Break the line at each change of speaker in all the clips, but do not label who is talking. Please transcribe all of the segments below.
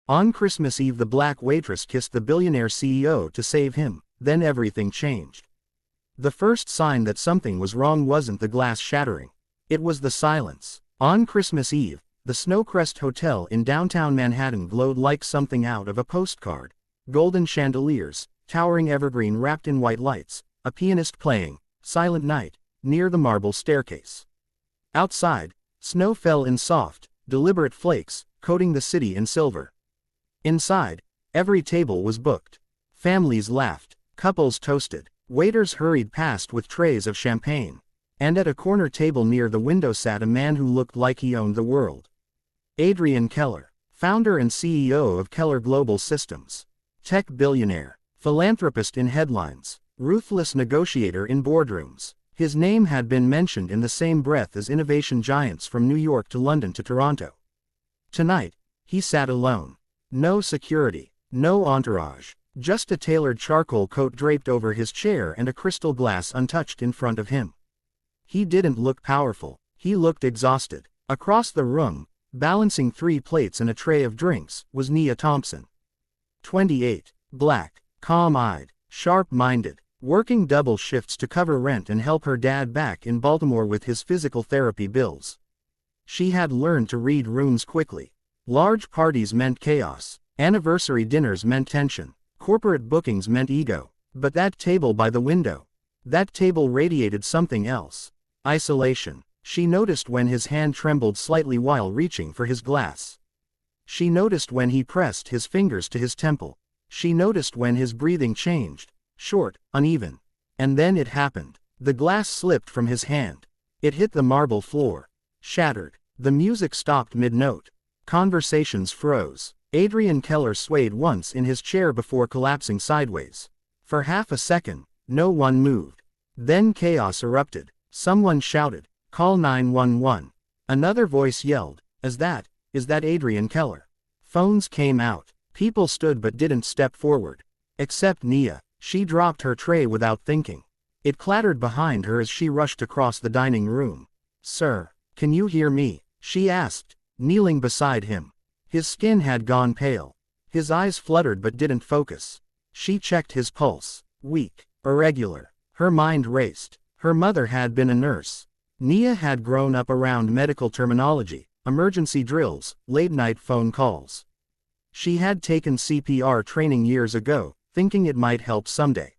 On Christmas Eve, the black waitress kissed the billionaire CEO to save him, then everything changed. The first sign that something was wrong wasn't the glass shattering. It was the silence. On Christmas Eve, the Snowcrest Hotel in downtown Manhattan glowed like something out of a postcard. Golden chandeliers, towering evergreen wrapped in white lights, a pianist playing, Silent Night, near the marble staircase. Outside, snow fell in soft, deliberate flakes, coating the city in silver. Inside, every table was booked. Families laughed, couples toasted, waiters hurried past with trays of champagne. And at a corner table near the window sat a man who looked like he owned the world. Adrian Keller, founder and CEO of Keller Global Systems. Tech billionaire, philanthropist in headlines, ruthless negotiator in boardrooms. His name had been mentioned in the same breath as innovation giants from New York to London to Toronto. Tonight, he sat alone. No security, no entourage, just a tailored charcoal coat draped over his chair and a crystal glass untouched in front of him. He didn't look powerful, he looked exhausted. Across the room, balancing 3 plates and a tray of drinks, was Nia Thompson. 28, black, calm-eyed, sharp-minded, working double shifts to cover rent and help her dad back in Baltimore with his physical therapy bills. She had learned to read rooms quickly. Large parties meant chaos, anniversary dinners meant tension, corporate bookings meant ego. But that table by the window, that table radiated something else. Isolation. She noticed when his hand trembled slightly while reaching for his glass. She noticed when he pressed his fingers to his temple. She noticed when his breathing changed, short, uneven. And then it happened. The glass slipped from his hand. It hit the marble floor. Shattered. The music stopped mid-note. Conversations froze. Adrian Keller swayed once in his chair before collapsing sideways. For half a second, no one moved. Then chaos erupted. Someone shouted, "Call 911. Another voice yelled, Is that Adrian Keller?" Phones came out. People stood but didn't step forward. Except Nia. She dropped her tray without thinking. It clattered behind her as she rushed across the dining room. "Sir, can you hear me?" she asked, kneeling beside him. His skin had gone pale. His eyes fluttered but didn't focus. She checked his pulse. Weak, irregular. Her mind raced. Her mother had been a nurse. Nia had grown up around medical terminology, emergency drills, late-night phone calls. She had taken CPR training years ago, thinking it might help someday.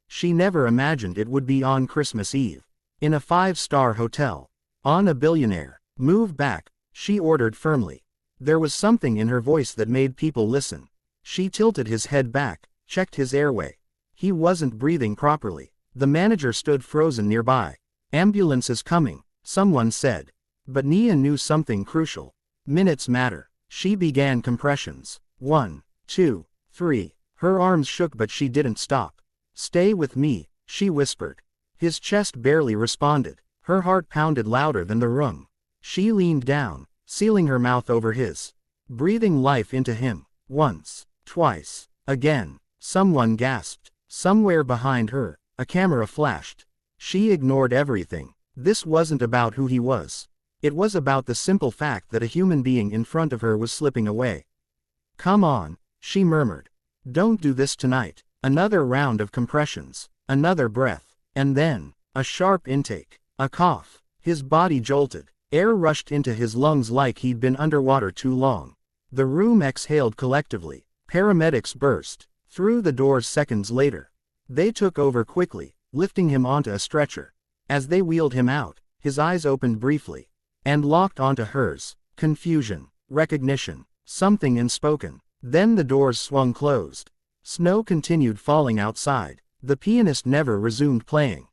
She never imagined it would be on Christmas Eve. In a 5-star hotel. On a billionaire. "Move back," she ordered firmly. There was something in her voice that made people listen. She tilted his head back, checked his airway. He wasn't breathing properly. The manager stood frozen nearby. "Ambulance is coming," someone said. But Nia knew something crucial. Minutes matter. She began compressions. 1, 2, 3. Her arms shook but she didn't stop. "Stay with me," she whispered. His chest barely responded. Her heart pounded louder than the room. She leaned down, sealing her mouth over his. Breathing life into him. Once, twice, again. Someone gasped. Somewhere behind her, a camera flashed. She ignored everything. This wasn't about who he was. It was about the simple fact that a human being in front of her was slipping away. "Come on," she murmured. "Don't do this tonight." Another round of compressions. Another breath. And then, a sharp intake. A cough. His body jolted. Air rushed into his lungs like he'd been underwater too long. The room exhaled collectively. Paramedics burst through the doors seconds later. They took over quickly, lifting him onto a stretcher. As they wheeled him out, his eyes opened briefly. And locked onto hers. Confusion. Recognition. Something unspoken. Then the doors swung closed. Snow continued falling outside. The pianist never resumed playing.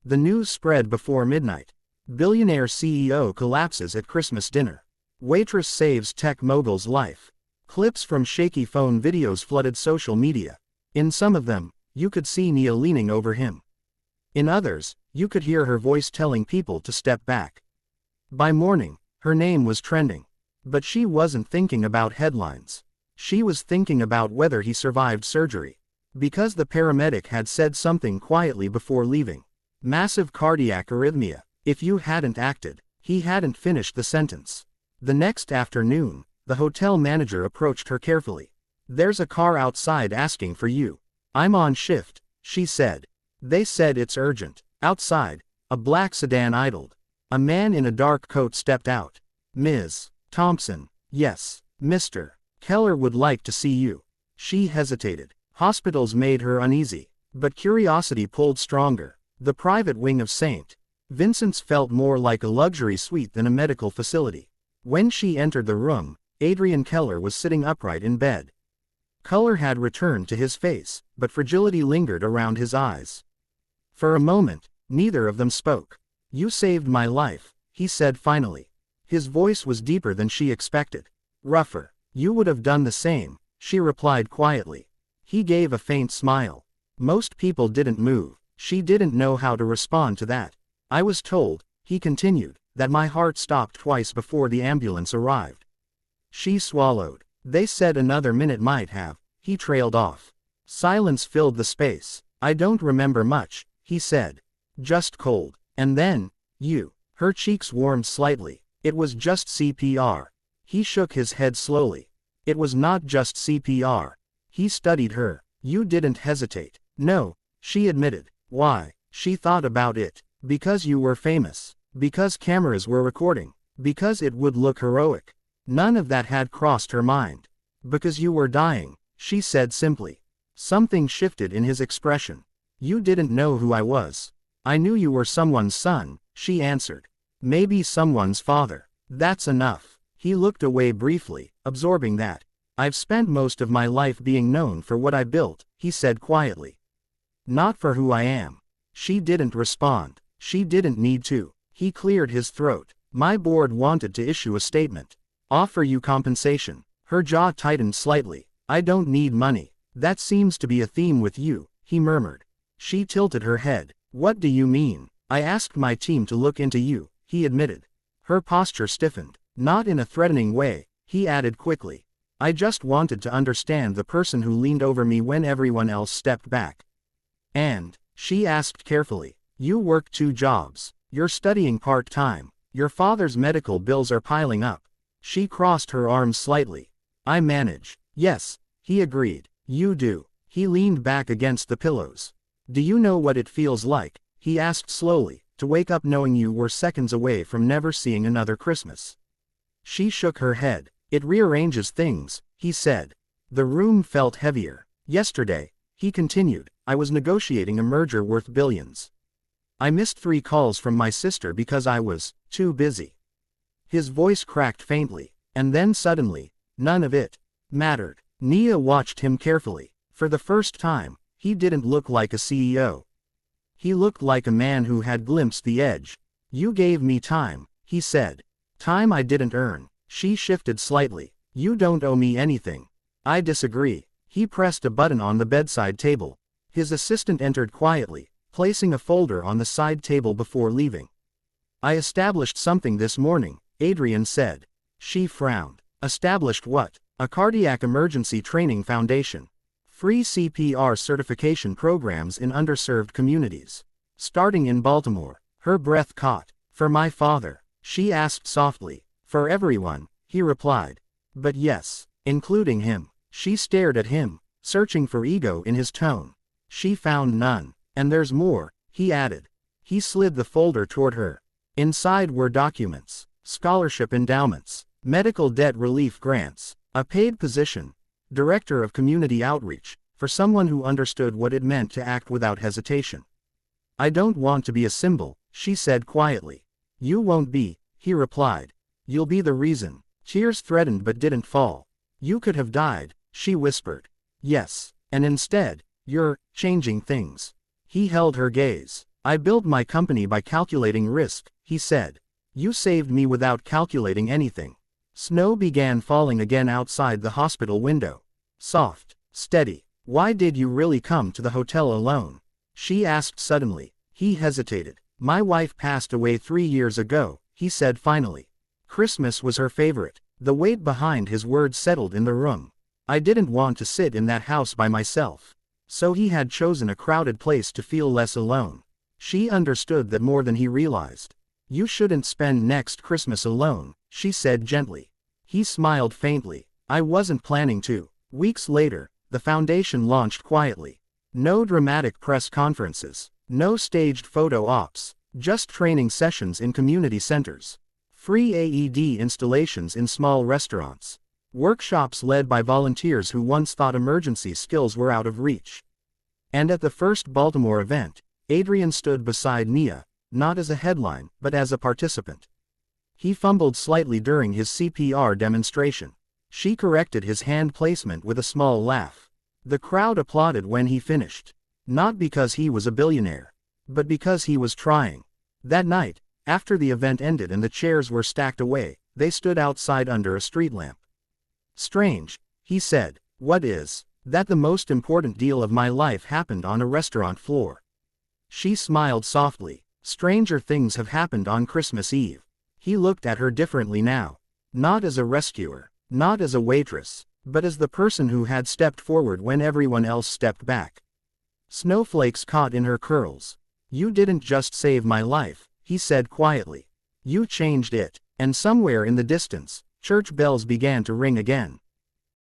The news spread before midnight. Billionaire CEO collapses at Christmas dinner. Waitress saves tech mogul's life. Clips from shaky phone videos flooded social media. In some of them, you could see Nia leaning over him. In others, you could hear her voice telling people to step back. By morning, her name was trending. But she wasn't thinking about headlines. She was thinking about whether he survived surgery. Because the paramedic had said something quietly before leaving. Massive cardiac arrhythmia. If you hadn't acted, he hadn't finished the sentence. The next afternoon, The hotel manager approached her carefully. "There's a car outside asking for you." "I'm on shift," she said. "They said it's urgent." Outside, a black sedan idled. A man in a dark coat stepped out. "Ms. Thompson." "Yes, Mr. Keller would like to see you." She hesitated. Hospitals made her uneasy. But curiosity pulled stronger. The private wing of St. Vincent's felt more like a luxury suite than a medical facility. When she entered the room, Adrian Keller was sitting upright in bed. Color had returned to his face, but fragility lingered around his eyes. For a moment, neither of them spoke. "You saved my life," he said finally. His voice was deeper than she expected. Rougher. "You would have done the same," she replied quietly. He gave a faint smile. Most people didn't move. She didn't know how to respond to that. "I was told," he continued, "that my heart stopped twice before the ambulance arrived." She swallowed. "They said another minute might have," he trailed off. Silence filled the space. "I don't remember much," he said. "Just cold. And then, you." Her cheeks warmed slightly. "It was just CPR." He shook his head slowly. "It was not just CPR." He studied her. "You didn't hesitate." "No," she admitted. "Why?" She thought about it. "Because you were famous. Because cameras were recording. Because it would look heroic." None of that had crossed her mind. "Because you were dying," she said simply. Something shifted in his expression. "You didn't know who I was." "I knew you were someone's son," she answered. "Maybe someone's father. That's enough." He looked away briefly, absorbing that. "I've spent most of my life being known for what I built," he said quietly. "Not for who I am." She didn't respond. She didn't need to. He cleared his throat. "My board wanted to issue a statement. Offer you compensation." Her jaw tightened slightly. "I don't need money." "That seems to be a theme with you," he murmured. She tilted her head. "What do you mean?" "I asked my team to look into you," he admitted. Her posture stiffened. "Not in a threatening way," he added quickly. "I just wanted to understand the person who leaned over me when everyone else stepped back." "And," she asked carefully, "you work 2 jobs. You're studying part-time. Your father's medical bills are piling up." She crossed her arms slightly. "I manage." "Yes," he agreed. "You do." He leaned back against the pillows. "Do you know what it feels like," he asked slowly, "to wake up knowing you were seconds away from never seeing another Christmas?" She shook her head. "It rearranges things," he said. The room felt heavier. "Yesterday," he continued, "I was negotiating a merger worth billions. I missed 3 calls from my sister because I was too busy." His voice cracked faintly. And then suddenly, none of it mattered. Nia watched him carefully. For the first time, he didn't look like a CEO. He looked like a man who had glimpsed the edge. "You gave me time," he said. "Time I didn't earn." She shifted slightly. "You don't owe me anything." "I disagree." He pressed a button on the bedside table. His assistant entered quietly, placing a folder on the side table before leaving. "I established something this morning," Adrian said. She frowned. "Established what?" "A cardiac emergency training foundation. Free CPR certification programs in underserved communities. Starting in Baltimore." Her breath caught. "For my father?" she asked softly. "For everyone," he replied. "But yes, including him." She stared at him, searching for ego in his tone. She found none. "And there's more," he added. He slid the folder toward her. Inside were documents. Scholarship endowments, medical debt relief grants, a paid position, Director of Community Outreach, for someone who understood what it meant to act without hesitation. "I don't want to be a symbol," she said quietly. "You won't be," he replied. "You'll be the reason." Tears threatened but didn't fall. "You could have died," she whispered. "Yes, and instead, you're changing things." He held her gaze. "I built my company by calculating risk," he said. "You saved me without calculating anything." Snow began falling again outside the hospital window. Soft, steady. "Why did you really come to the hotel alone?" she asked suddenly. He hesitated. "My wife passed away 3 years ago," he said finally. Christmas was her favorite. The weight behind his words settled in the room. "I didn't want to sit in that house by myself." So he had chosen a crowded place to feel less alone. She understood that more than he realized. "You shouldn't spend next Christmas alone," she said gently. He smiled faintly. I wasn't planning to. Weeks later, the foundation launched quietly. No dramatic press conferences. No staged photo ops. Just training sessions in community centers. Free AED installations in small restaurants. Workshops led by volunteers who once thought emergency skills were out of reach. And at the first Baltimore event, Adrian stood beside Nia, not as a headline, but as a participant. He fumbled slightly during his CPR demonstration. She corrected his hand placement with a small laugh. The crowd applauded when he finished. Not because he was a billionaire, but because he was trying. That night, after the event ended and the chairs were stacked away, they stood outside under a street lamp. Strange, he said. What is? That the most important deal of my life happened on a restaurant floor. She smiled softly. Stranger things have happened on Christmas Eve. He looked at her differently now. Not as a rescuer, not as a waitress, but as the person who had stepped forward when everyone else stepped back. Snowflakes caught in her curls. You didn't just save my life, he said quietly. You changed it. And somewhere in the distance, church bells began to ring again.